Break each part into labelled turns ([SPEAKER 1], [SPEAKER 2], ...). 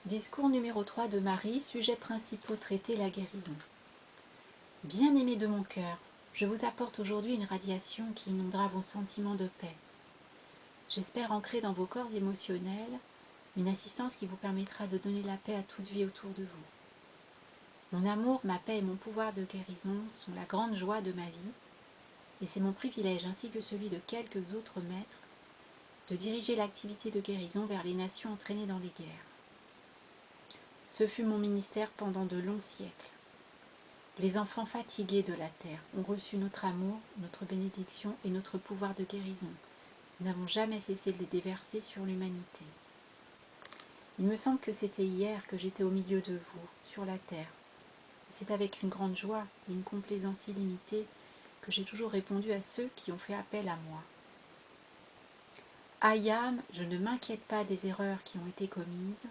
[SPEAKER 1] Discours numéro 3 de Marie, sujets principaux traités, la guérison. Bien-aimés de mon cœur, je vous apporte aujourd'hui une radiation qui inondera vos sentiments de paix. J'espère ancrer dans vos corps émotionnels une assistance qui vous permettra de donner la paix à toute vie autour de vous. Mon amour, ma paix et mon pouvoir de guérison sont la grande joie de ma vie, et c'est mon privilège ainsi que celui de quelques autres maîtres de diriger l'activité de guérison vers les nations entraînées dans les guerres. Ce fut mon ministère pendant de longs siècles. Les enfants fatigués de la terre ont reçu notre amour, notre bénédiction et notre pouvoir de guérison. Nous n'avons jamais cessé de les déverser sur l'humanité. Il me semble que c'était hier que j'étais au milieu de vous, sur la terre. C'est avec une grande joie et une complaisance illimitée que j'ai toujours répondu à ceux qui ont fait appel à moi. Ayam, je ne m'inquiète pas des erreurs qui ont été commises.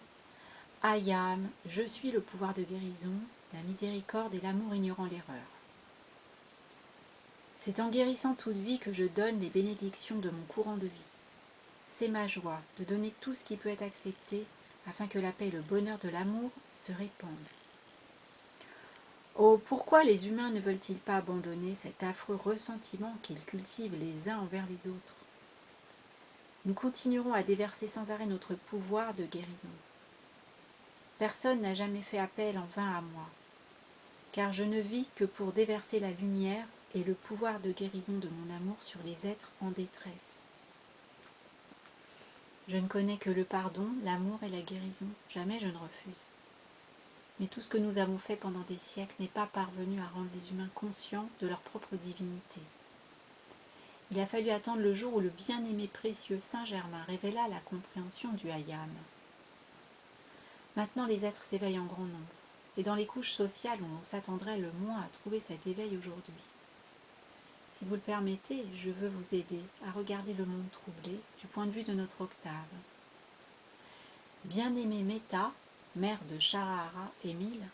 [SPEAKER 1] Ayam, je suis le pouvoir de guérison, la miséricorde et l'amour ignorant l'erreur. C'est en guérissant toute vie que je donne les bénédictions de mon courant de vie. C'est ma joie de donner tout ce qui peut être accepté afin que la paix et le bonheur de l'amour se répandent. Oh, pourquoi les humains ne veulent-ils pas abandonner cet affreux ressentiment qu'ils cultivent les uns envers les autres? Nous continuerons à déverser sans arrêt notre pouvoir de guérison. Personne n'a jamais fait appel en vain à moi, car je ne vis que pour déverser la lumière et le pouvoir de guérison de mon amour sur les êtres en détresse. Je ne connais que le pardon, l'amour et la guérison, jamais je ne refuse. Mais tout ce que nous avons fait pendant des siècles n'est pas parvenu à rendre les humains conscients de leur propre divinité. Il a fallu attendre le jour où le bien-aimé précieux Saint-Germain révéla la compréhension du Hayam. Maintenant les êtres s'éveillent en grand nombre, et dans les couches sociales où l'on s'attendrait le moins à trouver cet éveil aujourd'hui. Si vous le permettez, je veux vous aider à regarder le monde troublé du point de vue de notre octave. Bien-aimée Meta, mère de Charahara et Mille,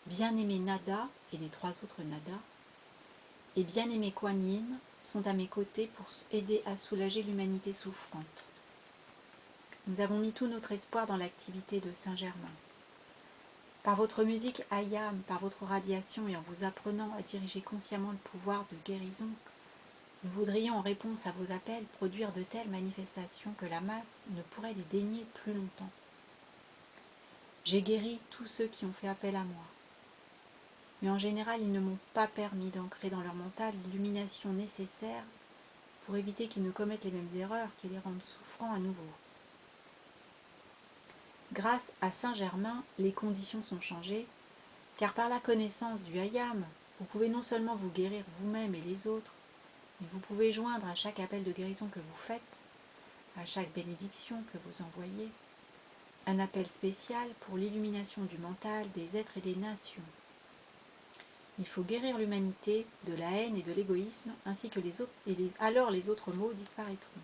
[SPEAKER 1] bien-aimé Nada et les trois autres Nada, et bien-aimé Kuan Yin sont à mes côtés pour aider à soulager l'humanité souffrante. Nous avons mis tout notre espoir dans l'activité de Saint-Germain. Par votre musique Ayam, par votre radiation et en vous apprenant à diriger consciemment le pouvoir de guérison, nous voudrions en réponse à vos appels produire de telles manifestations que la masse ne pourrait les dénier plus longtemps. J'ai guéri tous ceux qui ont fait appel à moi. Mais en général, ils ne m'ont pas permis d'ancrer dans leur mental l'illumination nécessaire pour éviter qu'ils ne commettent les mêmes erreurs qui les rendent souffrants à nouveau. Grâce à Saint-Germain, les conditions sont changées, car par la connaissance du Hayam, vous pouvez non seulement vous guérir vous-même et les autres, mais vous pouvez joindre à chaque appel de guérison que vous faites, à chaque bénédiction que vous envoyez, un appel spécial pour l'illumination du mental des êtres et des nations. Il faut guérir l'humanité de la haine et de l'égoïsme, ainsi que les autres, alors les autres maux disparaîtront.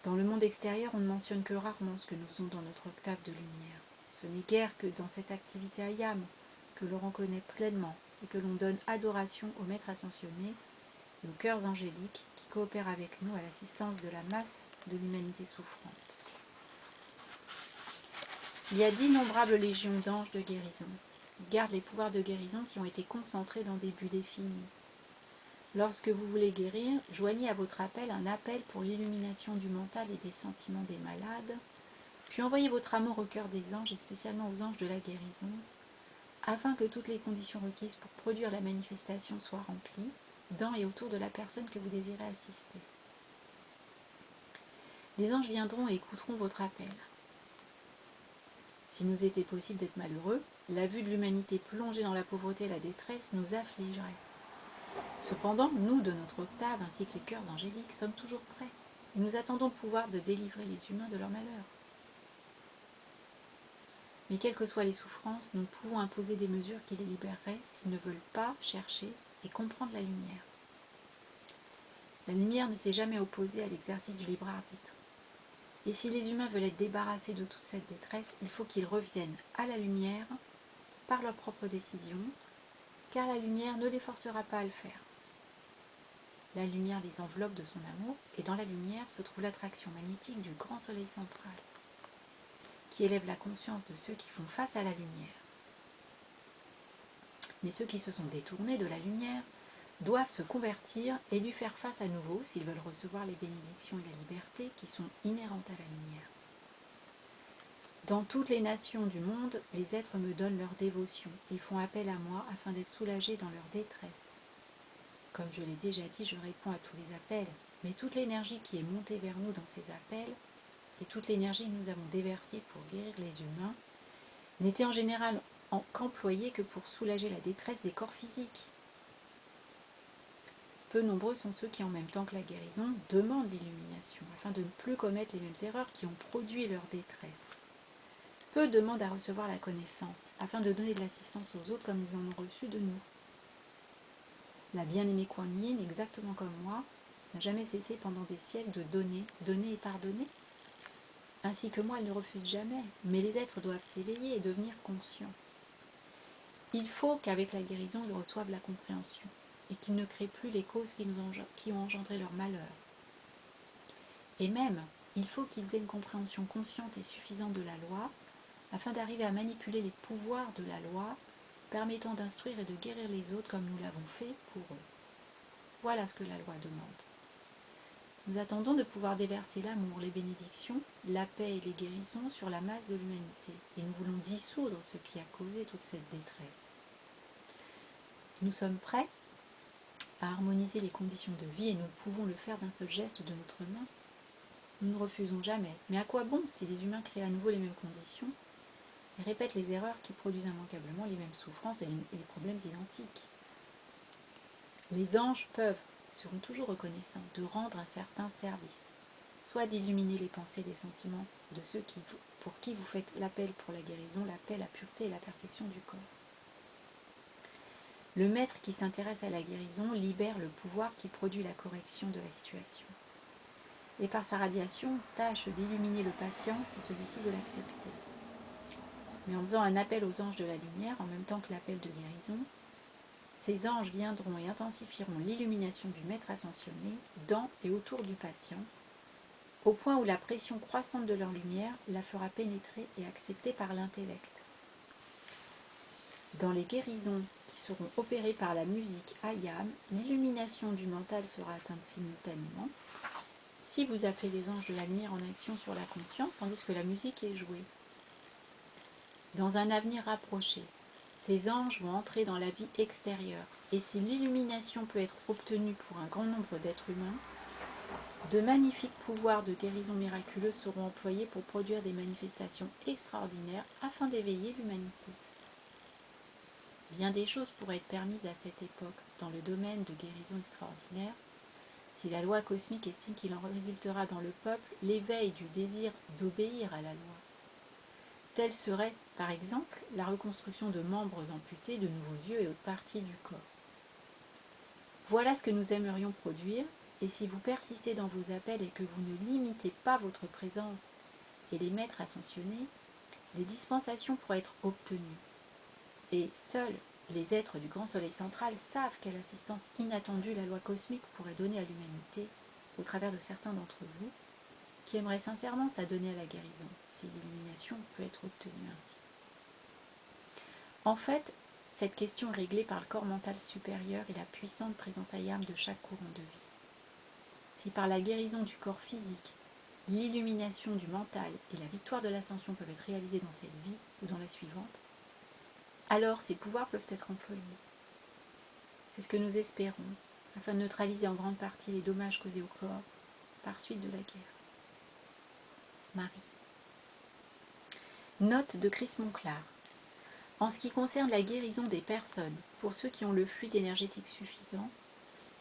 [SPEAKER 1] Dans le monde extérieur, on ne mentionne que rarement ce que nous faisons dans notre octave de lumière. Ce n'est guère que dans cette activité Ayam que l'on reconnaît pleinement et que l'on donne adoration aux maîtres ascensionnés et aux cœurs angéliques qui coopèrent avec nous à l'assistance de la masse de l'humanité souffrante. Il y a d'innombrables légions d'anges de guérison. Ils gardent les pouvoirs de guérison qui ont été concentrés dans des buts définis. Lorsque vous voulez guérir, joignez à votre appel un appel pour l'illumination du mental et des sentiments des malades, puis envoyez votre amour au cœur des anges et spécialement aux anges de la guérison, afin que toutes les conditions requises pour produire la manifestation soient remplies, dans et autour de la personne que vous désirez assister. Les anges viendront et écouteront votre appel. S'il nous était possible d'être malheureux, la vue de l'humanité plongée dans la pauvreté et la détresse nous affligerait. Cependant, nous, de notre octave, ainsi que les cœurs angéliques, sommes toujours prêts, et nous attendons le pouvoir de délivrer les humains de leur malheur. Mais quelles que soient les souffrances, nous pouvons imposer des mesures qui les libéreraient s'ils ne veulent pas chercher et comprendre la lumière. La lumière ne s'est jamais opposée à l'exercice du libre arbitre. Et si les humains veulent être débarrassés de toute cette détresse, il faut qu'ils reviennent à la lumière par leur propre décision, car la lumière ne les forcera pas à le faire. La lumière les enveloppe de son amour, et dans la lumière se trouve l'attraction magnétique du grand soleil central. qui élève la conscience de ceux qui font face à la lumière. Mais ceux qui se sont détournés de la lumière doivent se convertir et lui faire face à nouveau s'ils veulent recevoir les bénédictions et la liberté qui sont inhérentes à la lumière. Dans toutes les nations du monde, les êtres me donnent leur dévotion et font appel à moi afin d'être soulagés dans leur détresse. Comme je l'ai déjà dit, je réponds à tous les appels, mais toute l'énergie qui est montée vers nous dans ces appels et toute l'énergie que nous avons déversée pour guérir les humains n'était en général qu'employée que pour soulager la détresse des corps physiques. Peu nombreux sont ceux qui, en même temps que la guérison, demandent l'illumination afin de ne plus commettre les mêmes erreurs qui ont produit leur détresse. Peu demandent à recevoir la connaissance afin de donner de l'assistance aux autres comme ils en ont reçu de nous. La bien-aimée Kuan Yin, exactement comme moi, n'a jamais cessé pendant des siècles de donner, donner et pardonner. Ainsi que moi, elle ne refuse jamais, mais les êtres doivent s'éveiller et devenir conscients. Il faut qu'avec la guérison, ils reçoivent la compréhension et qu'ils ne créent plus les causes qui ont engendré leur malheur. Et même, il faut qu'ils aient une compréhension consciente et suffisante de la loi afin d'arriver à manipuler les pouvoirs de la loi permettant d'instruire et de guérir les autres comme nous l'avons fait pour eux. Voilà ce que la loi demande. Nous attendons de pouvoir déverser l'amour, les bénédictions, la paix et les guérisons sur la masse de l'humanité. Et nous voulons dissoudre ce qui a causé toute cette détresse. Nous sommes prêts à harmoniser les conditions de vie et nous pouvons le faire d'un seul geste de notre main. Nous ne refusons jamais. Mais à quoi bon si les humains créent à nouveau les mêmes conditions et répètent les erreurs qui produisent immanquablement les mêmes souffrances et les problèmes identiques? Les anges peuvent, seront toujours reconnaissants de rendre un certain service, soit d'illuminer les pensées et les sentiments de ceux pour qui vous faites l'appel pour la guérison, la paix, la pureté et la perfection du corps. Le maître qui s'intéresse à la guérison libère le pouvoir qui produit la correction de la situation. Et par sa radiation, tâche d'illuminer le patient si celui-ci veut l'accepter. Mais en faisant un appel aux anges de la lumière, en même temps que l'appel de guérison, ces anges viendront et intensifieront l'illumination du maître ascensionné dans et autour du patient, au point où la pression croissante de leur lumière la fera pénétrer et accepter par l'intellect. Dans les guérisons qui seront opérées par la musique Ayam, l'illumination du mental sera atteinte simultanément, si vous appelez les anges de la lumière en action sur la conscience, tandis que la musique est jouée. Dans un avenir rapproché, ces anges vont entrer dans la vie extérieure, et si l'illumination peut être obtenue pour un grand nombre d'êtres humains, de magnifiques pouvoirs de guérison miraculeuse seront employés pour produire des manifestations extraordinaires afin d'éveiller l'humanité. Bien des choses pourraient être permises à cette époque dans le domaine de guérison extraordinaire, si la loi cosmique estime qu'il en résultera dans le peuple l'éveil du désir d'obéir à la loi. Telle serait, par exemple, la reconstruction de membres amputés, de nouveaux yeux et autres parties du corps. Voilà ce que nous aimerions produire, et si vous persistez dans vos appels et que vous ne limitez pas votre présence et les maîtres ascensionnés, des dispensations pourraient être obtenues. Et seuls les êtres du grand soleil central savent quelle assistance inattendue la loi cosmique pourrait donner à l'humanité au travers de certains d'entre vous qui aimeraient sincèrement s'adonner à la guérison, si l'illumination peut être obtenue ainsi. En fait, cette question est réglée par le corps mental supérieur et la puissante présence Ayam de chaque courant de vie. Si par la guérison du corps physique, l'illumination du mental et la victoire de l'ascension peuvent être réalisées dans cette vie ou dans la suivante, alors ces pouvoirs peuvent être employés. C'est ce que nous espérons, afin de neutraliser en grande partie les dommages causés au corps par suite de la guerre. Marie. Note de Chris Monclar. En ce qui concerne la guérison des personnes, pour ceux qui ont le fluide énergétique suffisant,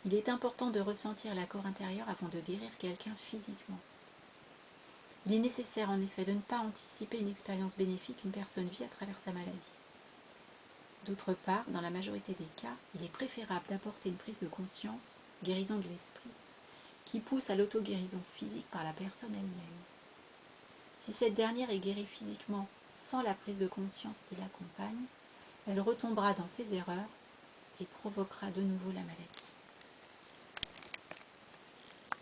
[SPEAKER 1] il est important de ressentir l'accord intérieur avant de guérir quelqu'un physiquement. Il est nécessaire en effet de ne pas anticiper une expérience bénéfique qu'une personne vit à travers sa maladie. D'autre part, dans la majorité des cas, il est préférable d'apporter une prise de conscience, guérison de l'esprit, qui pousse à l'auto-guérison physique par la personne elle-même. Si cette dernière est guérie physiquement sans la prise de conscience qui l'accompagne, elle retombera dans ses erreurs et provoquera de nouveau la maladie.